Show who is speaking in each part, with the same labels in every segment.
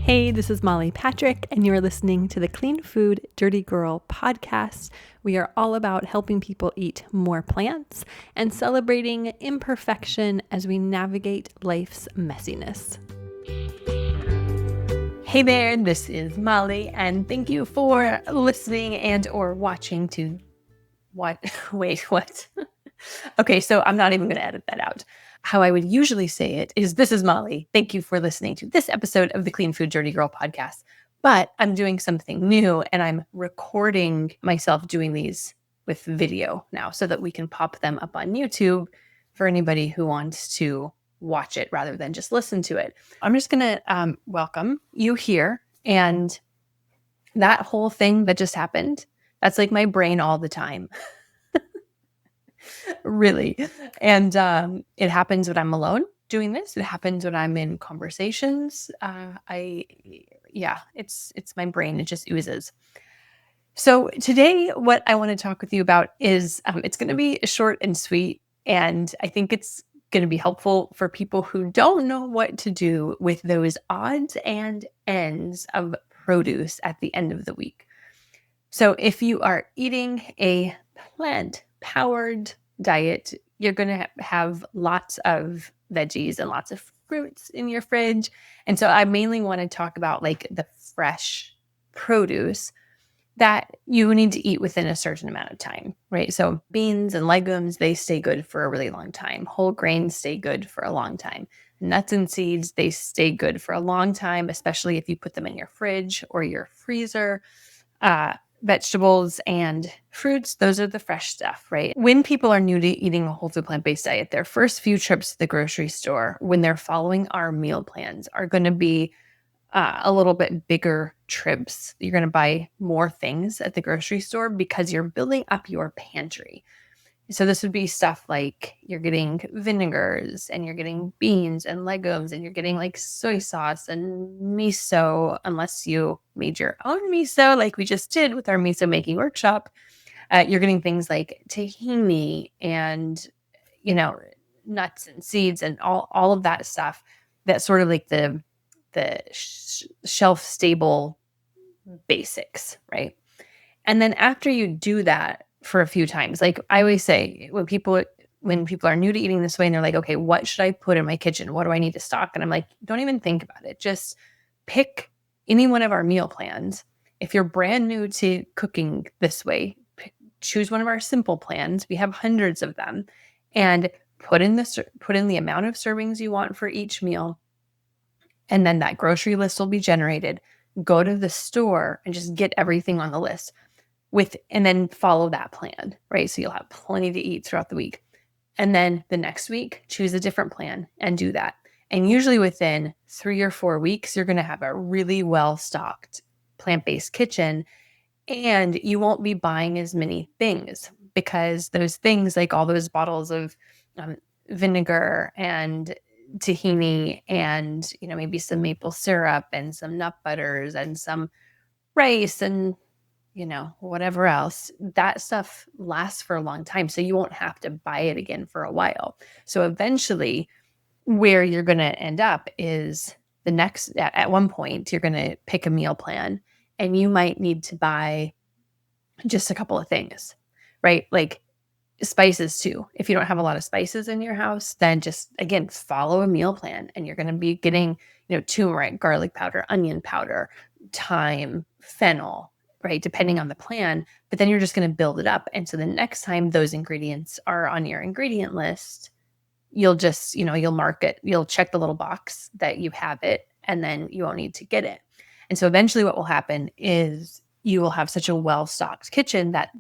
Speaker 1: Hey, this is Molly Patrick, and you're listening to the Clean Food Dirty Girl podcast. We are all about helping people eat more plants and celebrating imperfection as we navigate life's messiness. Hey there, this is Molly, and thank you for listening and or watching to what? Wait, what? Okay, so I'm not even going to edit that out. How I would usually say it is, this is Molly. Thank you for listening to this episode of the Clean Food Dirty Girl podcast. But I'm doing something new and I'm recording myself doing these with video now so that we can pop them up on YouTube for anybody who wants to watch it rather than just listen to it. I'm just going to welcome you here. And that whole thing that just happened, that's like my brain all the time. Really. And it happens when I'm alone doing this. It happens when I'm in conversations. It's my brain. It just oozes. So today, what I want to talk with you about is it's going to be short and sweet. And I think it's going to be helpful for people who don't know what to do with those odds and ends of produce at the end of the week. So if you are eating a plant-powered diet, you're going to have lots of veggies and lots of fruits in your fridge. And so I mainly want to talk about like the fresh produce that you need to eat within a certain amount of time, right? So beans and legumes, they stay good for a really long time. Whole grains stay good for a long time. Nuts and seeds, they stay good for a long time, especially if you put them in your fridge or your freezer. Vegetables and fruits, those are the fresh stuff, right? When people are new to eating a whole food plant-based diet, their first few trips to the grocery store, when they're following our meal plans, are going to be a little bit bigger trips. You're going to buy more things at the grocery store because you're building up your pantry. So this would be stuff like you're getting vinegars and you're getting beans and legumes and you're getting like soy sauce and miso, unless you made your own miso like we just did with our miso making workshop. You're getting things like tahini and, nuts and seeds and all of that stuff. That's sort of like the shelf stable basics, right? And then after you do that for a few times, like I always say, when people are new to eating this way and they're like, okay, what should I put in my kitchen? What do I need to stock? And I'm like, don't even think about it. Just pick any one of our meal plans. If you're brand new to cooking this way, choose one of our simple plans. We have hundreds of them, and put in the amount of servings you want for each meal. And then that grocery list will be generated. Go to the store and just get everything on the list and then follow that plan, right? So you'll have plenty to eat throughout the week. And then the next week, choose a different plan and do that. And usually within 3 or 4 weeks, you're going to have a really well-stocked plant-based kitchen, and you won't be buying as many things because those things, like all those bottles of vinegar and tahini and, maybe some maple syrup and some nut butters and some rice and whatever else, that stuff lasts for a long time. So you won't have to buy it again for a while. So eventually where you're going to end up is at one point, you're going to pick a meal plan and you might need to buy just a couple of things, right? Like spices too. If you don't have a lot of spices in your house, then just, again, follow a meal plan and you're going to be getting, turmeric, garlic powder, onion powder, thyme, fennel, right? Depending on the plan, but then you're just going to build it up. And so the next time those ingredients are on your ingredient list, you'll just, you'll mark it, you'll check the little box that you have it, and then you won't need to get it. And so eventually what will happen is you will have such a well-stocked kitchen that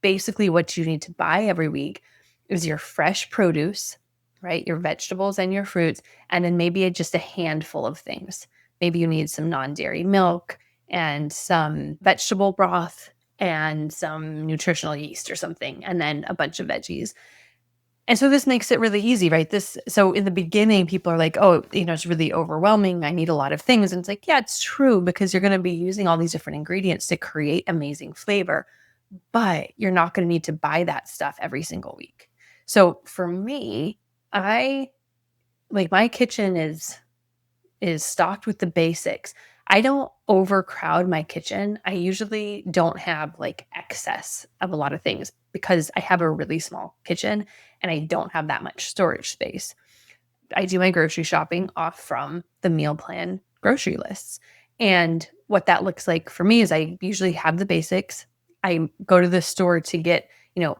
Speaker 1: basically what you need to buy every week is your fresh produce, right? Your vegetables and your fruits, and then maybe just a handful of things. Maybe you need some non-dairy milk and some vegetable broth and some nutritional yeast or something, and then a bunch of veggies. And so this makes it really easy, right? So in the beginning, people are like, oh, it's really overwhelming. I need a lot of things. And it's like, yeah, it's true, because you're going to be using all these different ingredients to create amazing flavor, but you're not going to need to buy that stuff every single week. So for me, my kitchen is stocked with the basics. I don't overcrowd my kitchen. I usually don't have like excess of a lot of things because I have a really small kitchen and I don't have that much storage space. I do my grocery shopping off from the meal plan grocery lists. And what that looks like for me is I usually have the basics. I go to the store to get,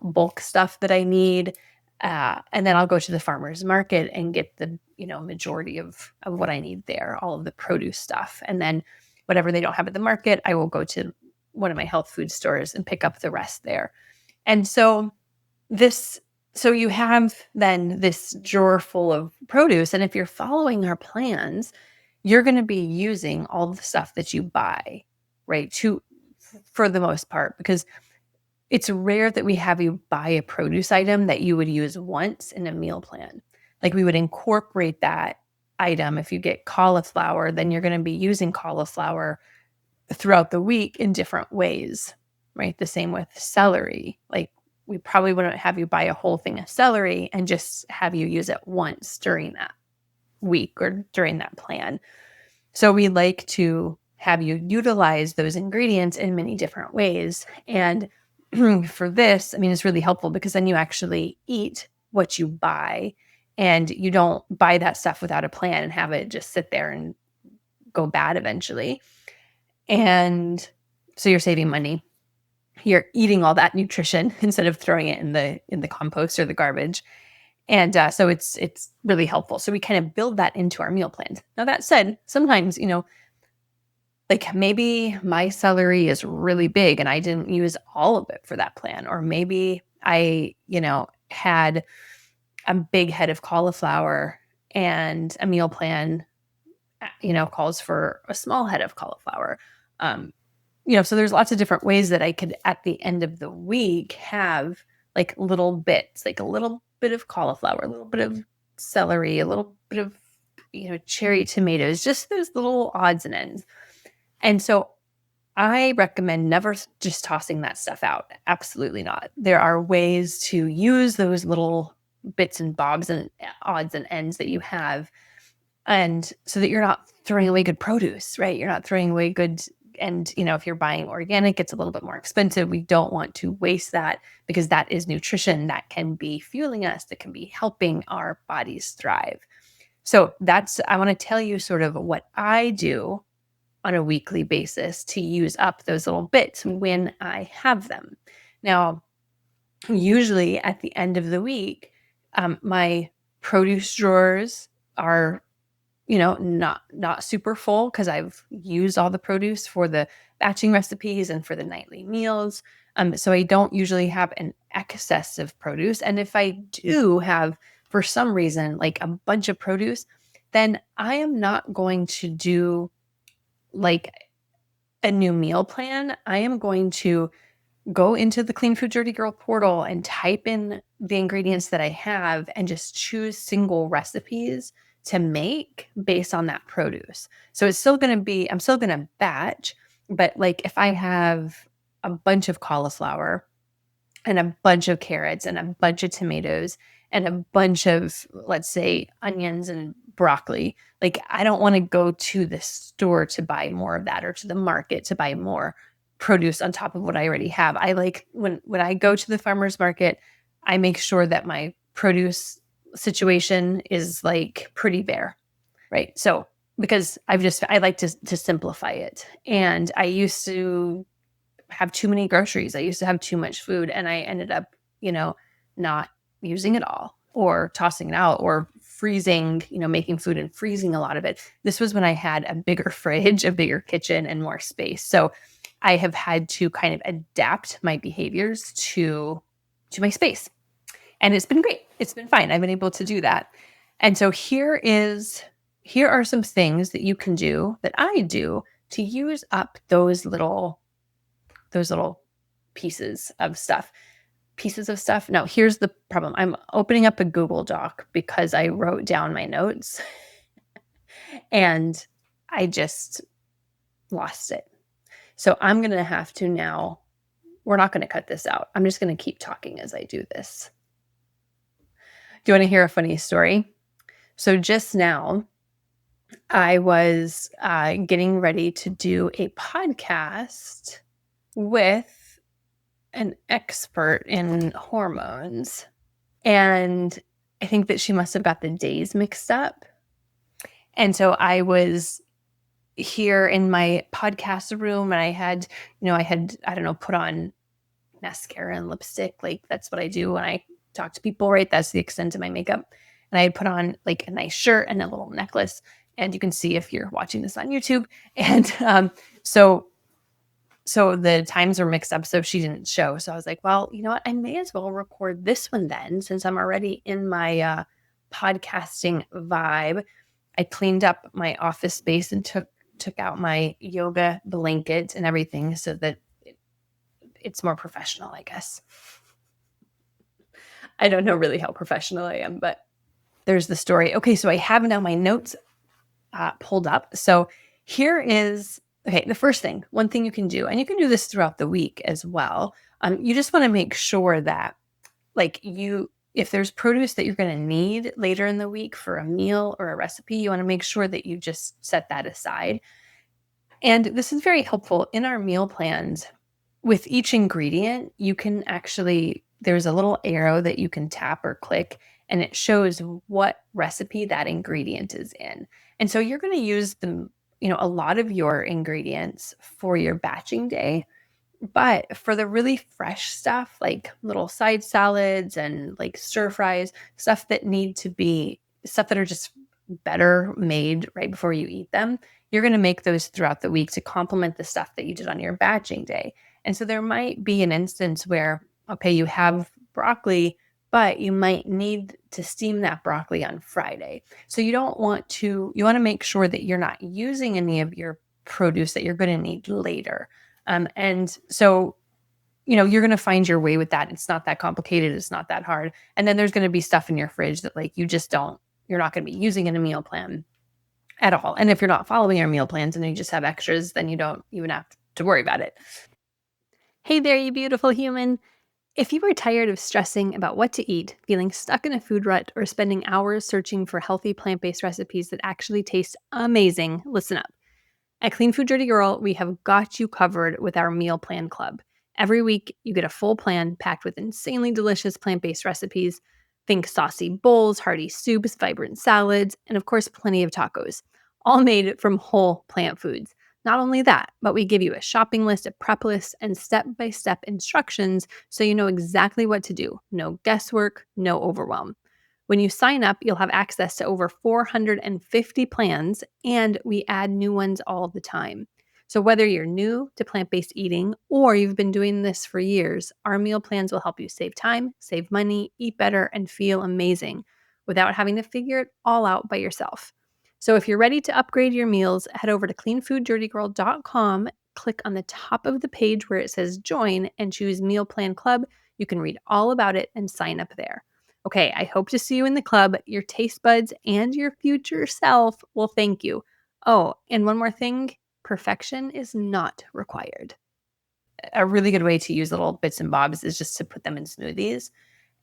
Speaker 1: bulk stuff that I need. And then I'll go to the farmer's market and get the, majority of what I need there, all of the produce stuff. And then whatever they don't have at the market, I will go to one of my health food stores and pick up the rest there. And this so you have then this drawer full of produce, and if you're following our plans, you're gonna be using all the stuff that you buy, right, for the most part, because it's rare that we have you buy a produce item that you would use once in a meal plan. Like, we would incorporate that item. If you get cauliflower, then you're gonna be using cauliflower throughout the week in different ways, right? The same with celery. Like, we probably wouldn't have you buy a whole thing of celery and just have you use it once during that week or during that plan. So we like to have you utilize those ingredients in many different ways. And for this, I mean, it's really helpful because then you actually eat what you buy and you don't buy that stuff without a plan and have it just sit there and go bad eventually. And so you're saving money. You're eating all that nutrition instead of throwing it in the compost or the garbage. And so it's really helpful. So we kind of build that into our meal plans. Now that said, sometimes, like maybe my celery is really big and I didn't use all of it for that plan. Or maybe I, had a big head of cauliflower and a meal plan, calls for a small head of cauliflower. Um, so there's lots of different ways that I could, at the end of the week, have like little bits, like a little bit of cauliflower, a little bit of celery, a little bit of, cherry tomatoes, just those little odds and ends. And so I recommend never just tossing that stuff out. Absolutely not. There are ways to use those little bits and bobs and odds and ends that you have, and so that you're not throwing away good produce, right? You're not throwing away good. And, if you're buying organic, it's a little bit more expensive. We don't want to waste that because that is nutrition that can be fueling us, that can be helping our bodies thrive. So I want to tell you sort of what I do on a weekly basis to use up those little bits when I have them. Now, usually at the end of the week, my produce drawers are not super full because I've used all the produce for the batching recipes and for the nightly meals. So I don't usually have an excess of produce. And if I do have, for some reason, like a bunch of produce, then I am not going to do like a new meal plan. I am going to go into the Clean Food Dirty Girl portal and type in the ingredients that I have and just choose single recipes to make based on that produce. So it's still going to be, I'm still going to batch, but like if I have a bunch of cauliflower and a bunch of carrots and a bunch of tomatoes and a bunch of, let's say, onions and broccoli, like I don't want to go to the store to buy more of that or to the market to buy more produce on top of what I already have. I like when I go to the farmer's market, I make sure that my produce situation is like pretty bare, right? So because I like to simplify it. And I used to have too many groceries. I used to have too much food and I ended up, not using it all or tossing it out or freezing, making food and freezing a lot of it. This was when I had a bigger fridge, a bigger kitchen and more space. So I have had to kind of adapt my behaviors to my space. And it's been great. It's been fine. I've been able to do that. And so here are some things that you can do that I do to use up those little pieces of stuff. Now, here's the problem. I'm opening up a Google Doc because I wrote down my notes and I just lost it. So I'm going to have to now, we're not going to cut this out. I'm just going to keep talking as I do this. Do you want to hear a funny story? So just now, I was getting ready to do a podcast with an expert in hormones. And I think that she must have got the days mixed up. And so I was here in my podcast room and I don't know, put on mascara and lipstick. Like that's what I do when I talk to people, right? That's the extent of my makeup. And I had put on like a nice shirt and a little necklace. And you can see if you're watching this on YouTube. And so so the times were mixed up, so she didn't show. So I was like, well, you know what? I may as well record this one then, since I'm already in my podcasting vibe. I cleaned up my office space and took out my yoga blanket and everything so that it's more professional, I guess. I don't know really how professional I am, but there's the story. Okay, so I have now my notes pulled up. So here is okay. The first thing, one thing you can do, and you can do this throughout the week as well. You just want to make sure that, like, if there's produce that you're going to need later in the week for a meal or a recipe, you want to make sure that you just set that aside. And this is very helpful in our meal plans. With each ingredient, you can actually, there's a little arrow that you can tap or click, and it shows what recipe that ingredient is in. And so you're going to use a lot of your ingredients for your batching day. But for the really fresh stuff, like little side salads and like stir fries, stuff that are just better made right before you eat them, you're going to make those throughout the week to complement the stuff that you did on your batching day. And so there might be an instance where, okay, you have broccoli, but you might need to steam that broccoli on Friday. So you want to make sure that you're not using any of your produce that you're going to need later. And so, you're going to find your way with that. It's not that complicated. It's not that hard. And then there's going to be stuff in your fridge that like you're not going to be using in a meal plan at all. And if you're not following your meal plans and you just have extras, then you don't even have to worry about it. Hey there, you beautiful human. If you are tired of stressing about what to eat, feeling stuck in a food rut, or spending hours searching for healthy plant based recipes that actually taste amazing, listen up. At Clean Food Dirty Girl, we have got you covered with our meal plan club. Every week, you get a full plan packed with insanely delicious plant based recipes. Think saucy bowls, hearty soups, vibrant salads, and of course, plenty of tacos, all made from whole plant foods. Not only that, but we give you a shopping list, a prep list, and step by step instructions so you know exactly what to do. No guesswork, no overwhelm. When you sign up, you'll have access to over 450 plans, and we add new ones all the time. So, whether you're new to plant based eating or you've been doing this for years, our meal plans will help you save time, save money, eat better, and feel amazing without having to figure it all out by yourself. So, if you're ready to upgrade your meals, head over to cleanfooddirtygirl.com, click on the top of the page where it says join, and choose Meal Plan Club. You can read all about it and sign up there. Okay, I hope to see you in the club. Your taste buds and your future self will thank you. Oh, and one more thing, perfection is not required. A really good way to use little bits and bobs is just to put them in smoothies.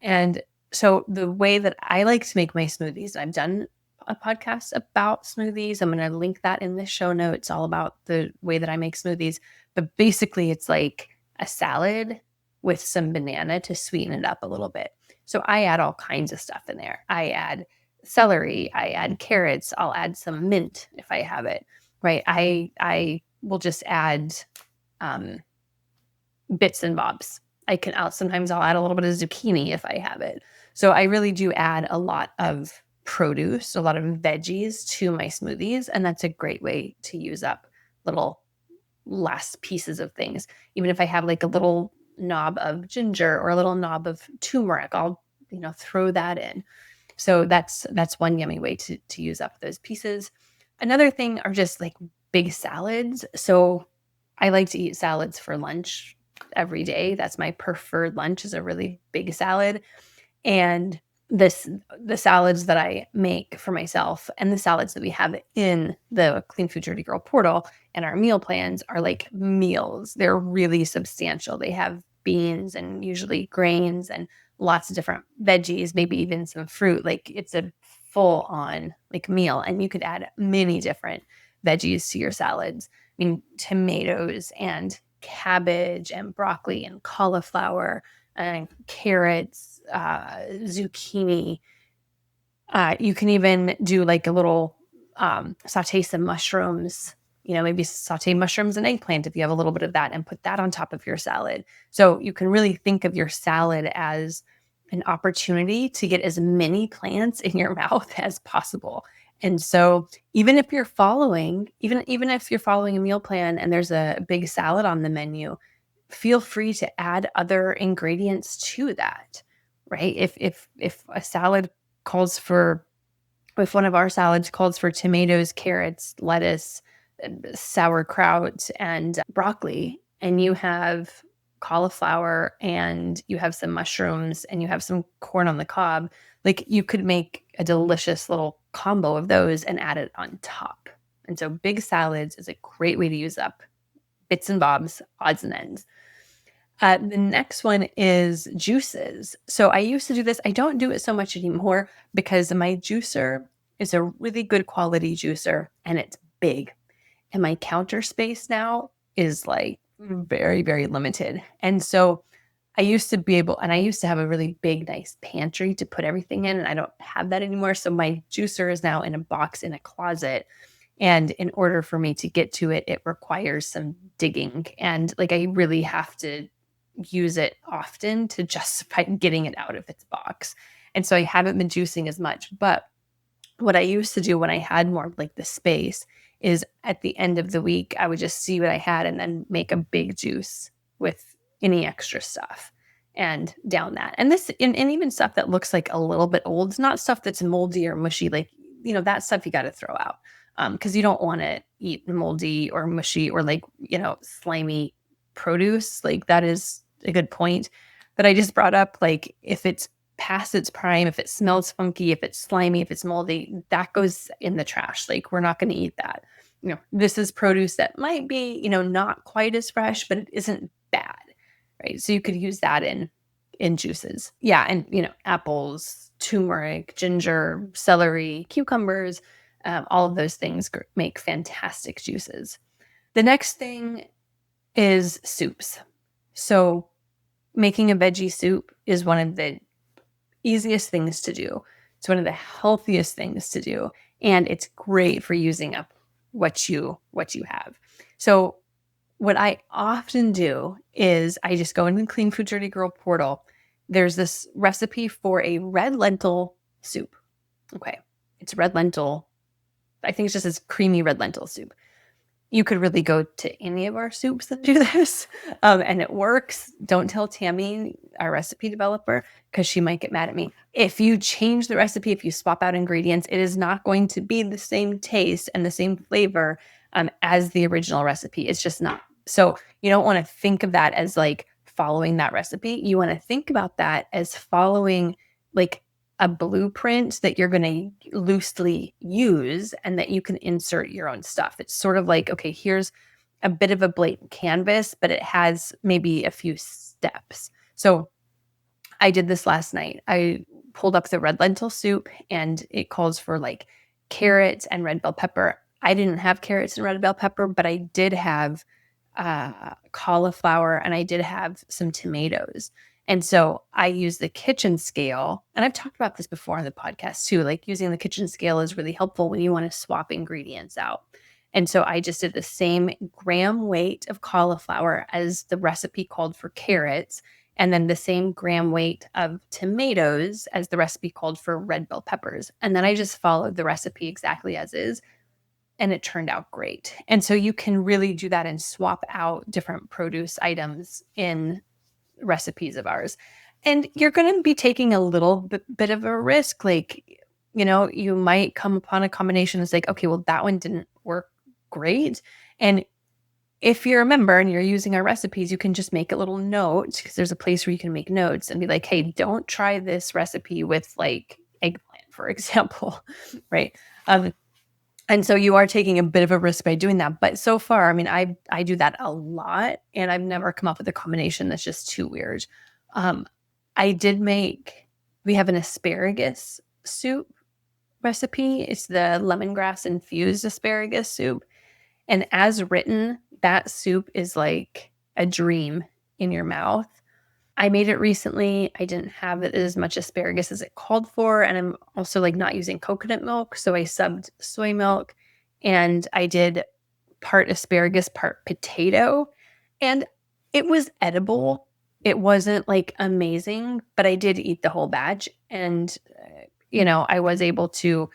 Speaker 1: And so the way that I like to make my smoothies, I've done a podcast about smoothies. I'm going to link that in the show notes, all about the way that I make smoothies. But basically, it's like a salad with some banana to sweeten it up a little bit. So I add all kinds of stuff in there. I add celery, I add carrots, I'll add some mint if I have it. Right? I will just add um, bits and bobs. Sometimes I'll add a little bit of zucchini if I have it. So I really do add a lot of produce, a lot of veggies to my smoothies, and that's a great way to use up little last pieces of things. Even if I have like a little knob of ginger or a little knob of turmeric, I'll throw that in. So that's one yummy way to use up those pieces. Another thing are just like big salads. So I like to eat salads for lunch every day. That's my preferred lunch, is a really big salad. And the salads that I make for myself and the salads that we have in the Clean Food Dirty Girl portal and our meal plans are like meals. They're really substantial. They have beans and usually grains and lots of different veggies, maybe even some fruit. Like it's a full on like meal. And you could add many different veggies to your salads. I mean, tomatoes and cabbage and broccoli and cauliflower and carrots, zucchini. You can even do like a little saute some mushrooms, maybe saute mushrooms and eggplant if you have a little bit of that and put that on top of your salad. So you can really think of your salad as an opportunity to get as many plants in your mouth as possible. And so even if you're following a meal plan and there's a big salad on the menu, feel free to add other ingredients to that, right? If a salad calls for if one of our salads calls for tomatoes, carrots, lettuce, sauerkraut, and broccoli, and you have cauliflower and you have some mushrooms and you have some corn on the cob, like you could make a delicious little combo of those and add it on top. And so big salads is a great way to use up bits and bobs, odds and ends. The next one is juices. So I used to do this. I don't do it so much anymore because my juicer is a really good quality juicer and it's big. And my counter space now is like very, very limited. And so I used to have a really big, nice pantry to put everything in, and I don't have that anymore. So my juicer is now in a box in a closet. And in order for me to get to it, it requires some digging. And like I really have to use it often to justify getting it out of its box. And so I haven't been juicing as much. But what I used to do when I had more of like the space is at the end of the week, I would just see what I had and then make a big juice with any extra stuff and down that. And even stuff that looks like a little bit old, it's not stuff that's moldy or mushy, like, that stuff you got to throw out. Because you don't want to eat moldy or mushy or like, slimy produce. Like that is a good point that I just brought up. Like if it's past its prime, if it smells funky, if it's slimy, if it's moldy, that goes in the trash. Like we're not going to eat that. This is produce that might be, not quite as fresh, but it isn't bad, right? So you could use that in juices. Yeah, and apples, turmeric, ginger, celery, cucumbers, all of those things make fantastic juices. The next thing is soups. So making a veggie soup is one of the easiest things to do. It's one of the healthiest things to do. And it's great for using up what you have. So what I often do is I just go into the Clean Food Dirty Girl portal. There's this recipe for a red lentil soup. Okay. It's red lentil. I think it's just this creamy red lentil soup. You could really go to any of our soups that do this, and it works. Don't tell Tammy, our recipe developer, because she might get mad at me. If you change the recipe, if you swap out ingredients, it is not going to be the same taste and the same flavor as the original recipe. It's just not. So you don't want to think of that as like following that recipe. You want to think about that as following like a blueprint that you're going to loosely use and that you can insert your own stuff. It's sort of like, okay, here's a bit of a blank canvas, but it has maybe a few steps. So I did this last night. I pulled up the red lentil soup and it calls for like carrots and red bell pepper. I didn't have carrots and red bell pepper, but I did have cauliflower and I did have some tomatoes. And so I use the kitchen scale, and I've talked about this before on the podcast too, like using the kitchen scale is really helpful when you want to swap ingredients out. And so I just did the same gram weight of cauliflower as the recipe called for carrots, and then the same gram weight of tomatoes as the recipe called for red bell peppers. And then I just followed the recipe exactly as is, and it turned out great. And so you can really do that and swap out different produce items in recipes of ours. And you're going to be taking a little bit of a risk. Like, you might come upon a combination that's like, okay, well, that one didn't work great. And if you remember and you're using our recipes, you can just make a little note because there's a place where you can make notes and be like, hey, don't try this recipe with like eggplant, for example, right? And so you are taking a bit of a risk by doing that. But so far, I mean, I do that a lot and I've never come up with a combination that's just too weird. We have an asparagus soup recipe. It's the lemongrass infused asparagus soup. And as written, that soup is like a dream in your mouth. I made it recently. I didn't have as much asparagus as it called for, and I'm also, like, not using coconut milk, so I subbed soy milk, and I did part asparagus, part potato, and it was edible. It wasn't, like, amazing, but I did eat the whole batch, and, I was able to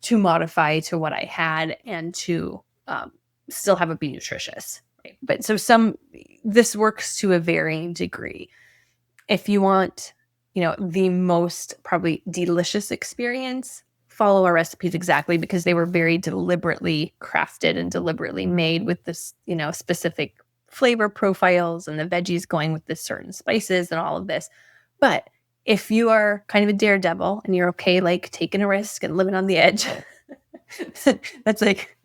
Speaker 1: modify to what I had and to, still have it be nutritious, right? But so this works to a varying degree. If you want, the most probably delicious experience, follow our recipes exactly because they were very deliberately crafted and deliberately made with this, specific flavor profiles and the veggies going with the certain spices and all of this. But if you are kind of a daredevil and you're okay, like taking a risk and living on the edge, that's like,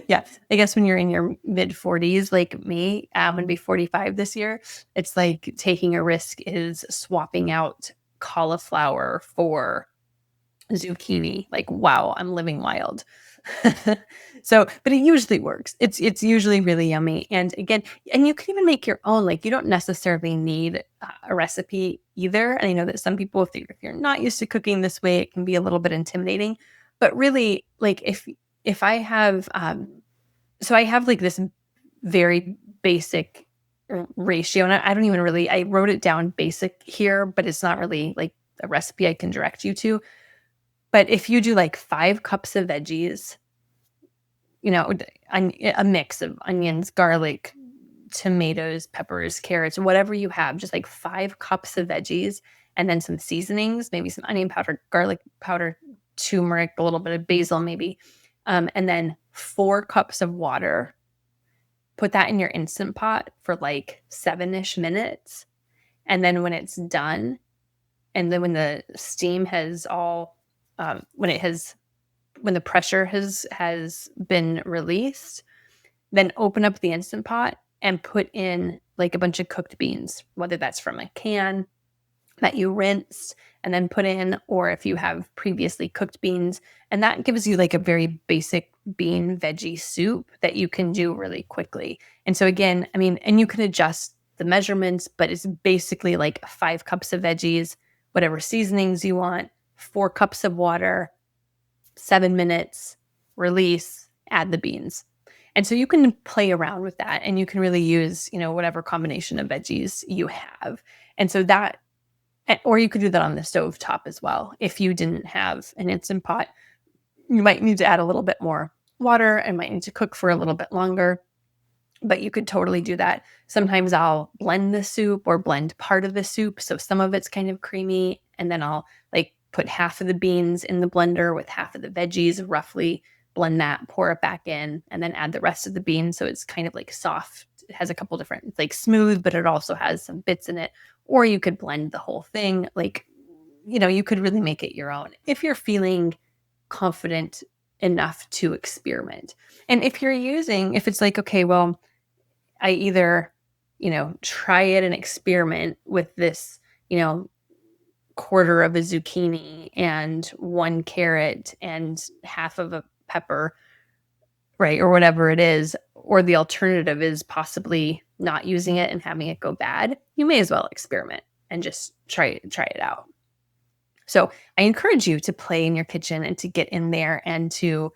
Speaker 1: yeah, I guess when you're in your mid 40s, like me, I'm gonna be 45 this year. It's like taking a risk is swapping out cauliflower for zucchini. Like, wow, I'm living wild. So, but it usually works. It's usually really yummy. And again, and you can even make your own. Like, you don't necessarily need a recipe either. And I know that some people, if you're not used to cooking this way, it can be a little bit intimidating. But really, like if I have so I have like this very basic ratio, and I don't even really, I wrote it down basic here, but it's not really like a recipe I can direct you to. But if you do like 5 cups of veggies, a mix of onions, garlic, tomatoes, peppers, carrots, whatever you have, just like 5 cups of veggies, and then some seasonings, maybe some onion powder, garlic powder, turmeric, a little bit of basil, maybe, and then 4 cups of water. Put that in your Instant Pot for like 7-ish minutes. And then when it's done, and then when the steam has all, when the pressure has been released, then open up the Instant Pot and put in like a bunch of cooked beans, whether that's from a can that you rinsed and then put in, or if you have previously cooked beans. And that gives you like a very basic bean veggie soup that you can do really quickly. And so again, I mean, and you can adjust the measurements, but it's basically like 5 cups of veggies, whatever seasonings you want, 4 cups of water, 7 minutes, release, add the beans. And so you can play around with that and you can really use, whatever combination of veggies you have. And so that, or you could do that on the stove top as well. If you didn't have an Instant Pot, you might need to add a little bit more water and might need to cook for a little bit longer, but you could totally do that. Sometimes I'll blend the soup or blend part of the soup. So some of it's kind of creamy, and then I'll like put half of the beans in the blender with half of the veggies, roughly blend that, pour it back in, and then add the rest of the beans. So it's kind of like soft. It has a couple different, it's like smooth, but it also has some bits in it. Or you could blend the whole thing. Like, you could really make it your own if you're feeling confident enough to experiment. And if it's like, okay, well, I either, try it and experiment with this, quarter of a zucchini and 1 carrot and half of a pepper, right? Or whatever it is. Or the alternative is possibly not using it and having it go bad. You may as well experiment and just try it out. So I encourage you to play in your kitchen and to get in there and to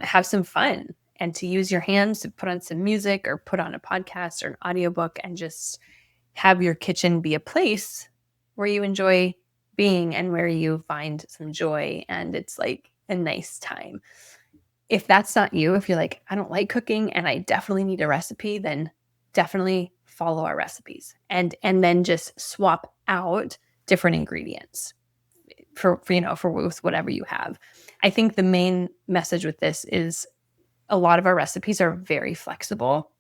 Speaker 1: have some fun and to use your hands to put on some music or put on a podcast or an audiobook and just have your kitchen be a place where you enjoy being and where you find some joy and it's like a nice time. If that's not you, if you're like, I don't like cooking and I definitely need a recipe, then definitely follow our recipes and then just swap out different ingredients for with whatever you have. I think the main message with this is a lot of our recipes are very flexible.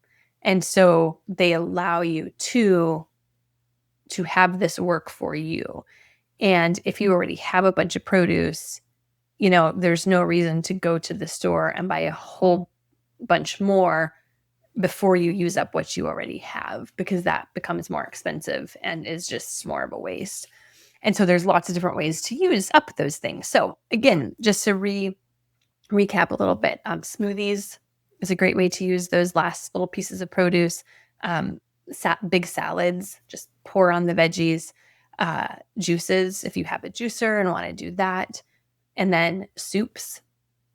Speaker 1: And so they allow you to have this work for you. And if you already have a bunch of produce, there's no reason to go to the store and buy a whole bunch more before you use up what you already have, because that becomes more expensive and is just more of a waste. And so there's lots of different ways to use up those things. So again, just to recap a little bit, smoothies is a great way to use those last little pieces of produce. Um, big salads, just pour on the veggies. Juices, if you have a juicer and want to do that. And then soups,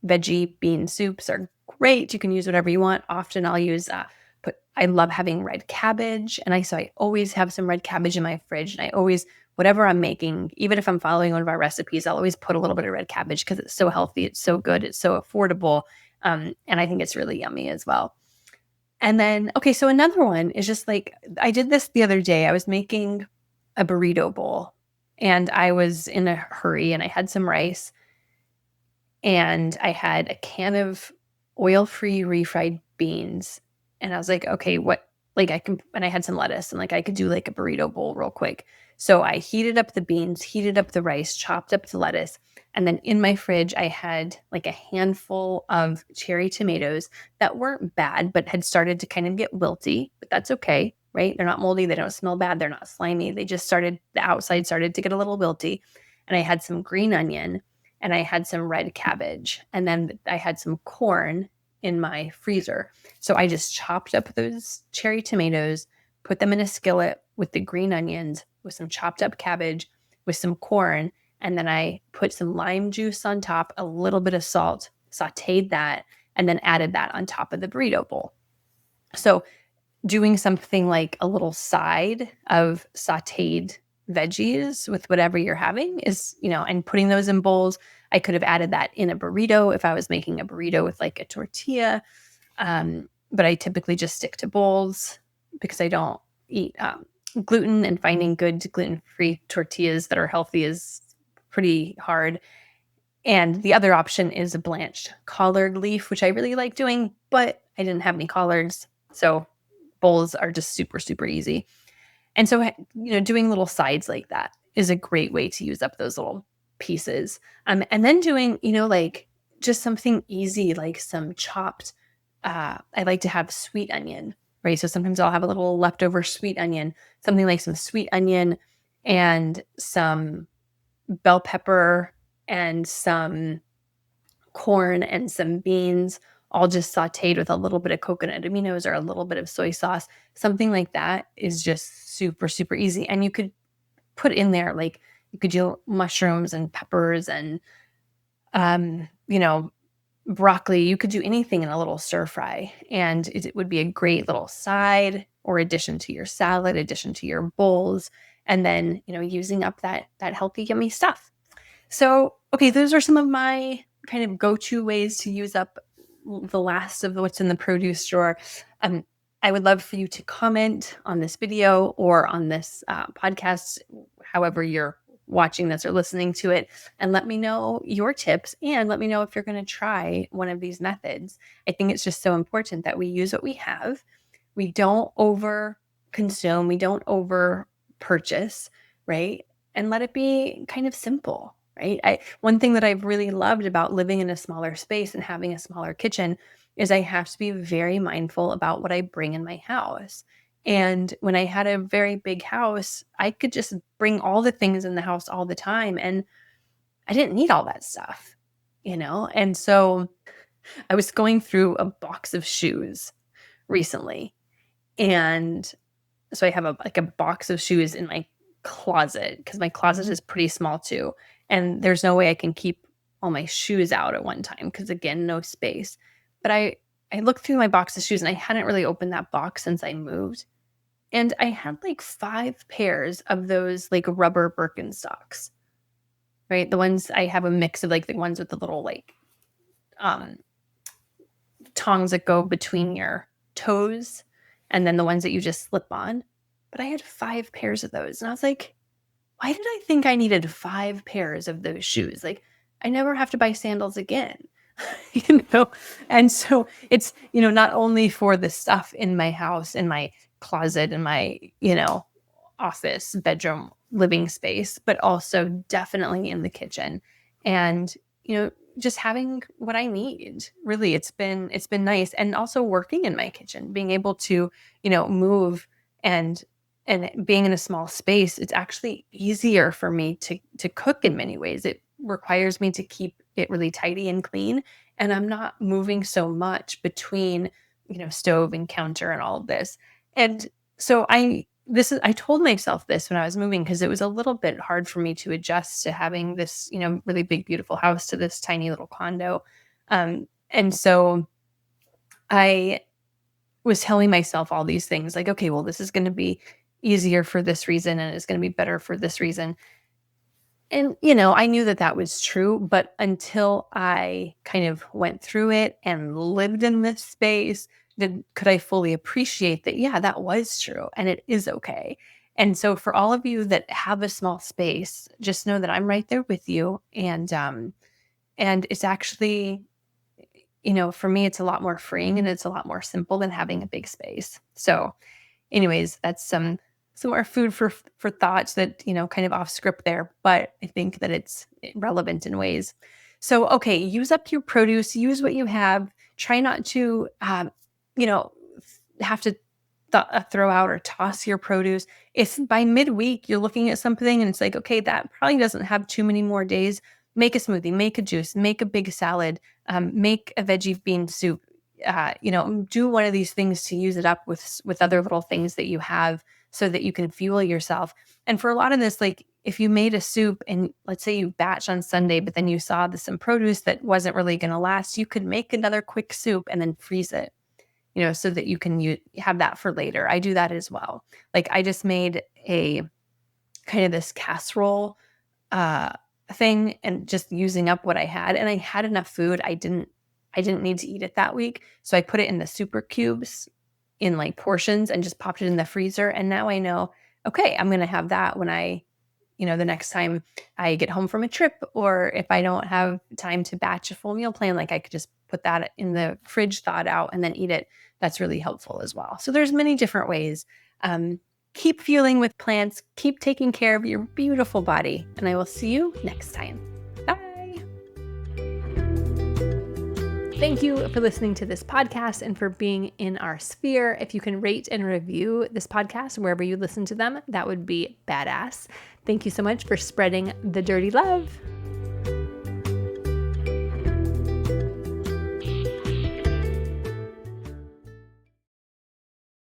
Speaker 1: veggie bean soups are great. You can use whatever you want. Often I'll use I love having red cabbage, and I always have some red cabbage in my fridge, and I always, whatever I'm making, even if I'm following one of our recipes, I'll always put a little bit of red cabbage because it's so healthy, it's so good, it's so affordable, and I think it's really yummy as well. And then, okay, so another one is just like, I did this the other day. I was making a burrito bowl, and I was in a hurry, and I had some rice, and I had a can of oil-free refried beans, and I was like, "Okay, what, like, I can," and I had some lettuce, and, like, I could do, like, a burrito bowl real quick. So I heated up the beans, heated up the rice, chopped up the lettuce, and then in my fridge, I had, like, a handful of cherry tomatoes that weren't bad, but had started to kind of get wilty, but that's okay, right? They're not moldy, they don't smell bad, they're not slimy, they just started, the outside started to get a little wilty, and I had some green onion, and I had some red cabbage, and then I had some corn in my freezer. So I just chopped up those cherry tomatoes, put them in a skillet with the green onions, with some chopped up cabbage, with some corn, and then I put some lime juice on top, a little bit of salt, sauteed that, and then added that on top of the burrito bowl. So doing something like a little side of sauteed veggies with whatever you're having is, and putting those in bowls. I could have added that in a burrito if I was making a burrito with like a tortilla. But I typically just stick to bowls because I don't eat gluten, and finding good gluten-free tortillas that are healthy is pretty hard. And the other option is a blanched collard leaf, which I really like doing, but I didn't have any collards. So bowls are just super, super easy. And so, doing little sides like that is a great way to use up those little pieces. And then doing, like just something easy, like some chopped, I like to have sweet onion, right? So sometimes I'll have a little leftover sweet onion, something like some sweet onion and some bell pepper and some corn and some beans, all just sauteed with a little bit of coconut aminos or a little bit of soy sauce. Something like that is just super, super easy. And you could put in there, like, you could do mushrooms and peppers and, um, you know, broccoli. You could do anything in a little stir fry, and it would be a great little side or addition to your salad, addition to your bowls, and then, using up that healthy, yummy stuff. So, okay, those are some of my kind of go-to ways to use up the last of what's in the produce drawer. Um, I would love for you to comment on this video or on this podcast, however you're watching this or listening to it, and let me know your tips, and let me know if you're going to try one of these methods. I think it's just so important that we use what we have. We don't over consume, we don't over purchase, right? And let it be kind of simple, right? One thing that I've really loved about living in a smaller space and having a smaller kitchen is I have to be very mindful about what I bring in my house. And when I had a very big house, I could just bring all the things in the house all the time, and I didn't need all that stuff, And so I was going through a box of shoes recently, and so I have a box of shoes in my closet because my closet is pretty small too. And there's no way I can keep all my shoes out at one time because, again, no space. But I looked through my box of shoes, and I hadn't really opened that box since I moved. And I had like 5 pairs of those like rubber Birkenstocks, right? The ones, I have a mix of like the ones with the little like um tongs that go between your toes, and then the ones that you just slip on. But I had 5 pairs of those, and I was like, why did I think I needed 5 pairs of those shoes? Like, I never have to buy sandals again. you know? And so it's, not only for the stuff in my house, in my closet, in my, office, bedroom, living space, but also definitely in the kitchen. And, just having what I need. Really, it's been nice. And also working in my kitchen, being able to, move and And being in a small space, it's actually easier for me to cook in many ways. It requires me to keep it really tidy and clean, and I'm not moving so much between, stove and counter and all of this. And so I told myself this when I was moving because it was a little bit hard for me to adjust to having this, really big beautiful house to this tiny little condo. And so I was telling myself all these things like, okay, well, this is going to be easier for this reason and it's going to be better for this reason. And, I knew that that was true, but until I kind of went through it and lived in this space, could I fully appreciate that, yeah, that was true and it is okay. And so for all of you that have a small space, just know that I'm right there with you. And it's actually, for me, it's a lot more freeing and it's a lot more simple than having a big space. So anyways, that's some more food for thoughts that, kind of off script there, but I think that it's relevant in ways. So, okay, use up your produce, use what you have. Try not to, you know, have to throw out or toss your produce. If by midweek you're looking at something and it's like, okay, that probably doesn't have too many more days, make a smoothie, make a juice, make a big salad, make a veggie bean soup. Do one of these things to use it up with other little things that you have so that you can fuel yourself. And for a lot of this, like if you made a soup and let's say you batch on Sunday, but then you saw some produce that wasn't really going to last, you could make another quick soup and then freeze it, so that you can have that for later. I do that as well. Like I just made a kind of this casserole uh, thing and just using up what I had. And I had enough food. I didn't need to eat it that week. So I put it in the super cubes in like portions and just popped it in the freezer. And now I know, okay, I'm going to have that when the next time I get home from a trip, or if I don't have time to batch a full meal plan, like I could just put that in the fridge, thaw it out, and then eat it. That's really helpful as well. So there's many different ways. Keep fueling with plants, keep taking care of your beautiful body, and I will see you next time. Bye. Thank you for listening to this podcast and for being in our sphere. If you can rate and review this podcast wherever you listen to them, that would be badass. Thank you so much for spreading the dirty love.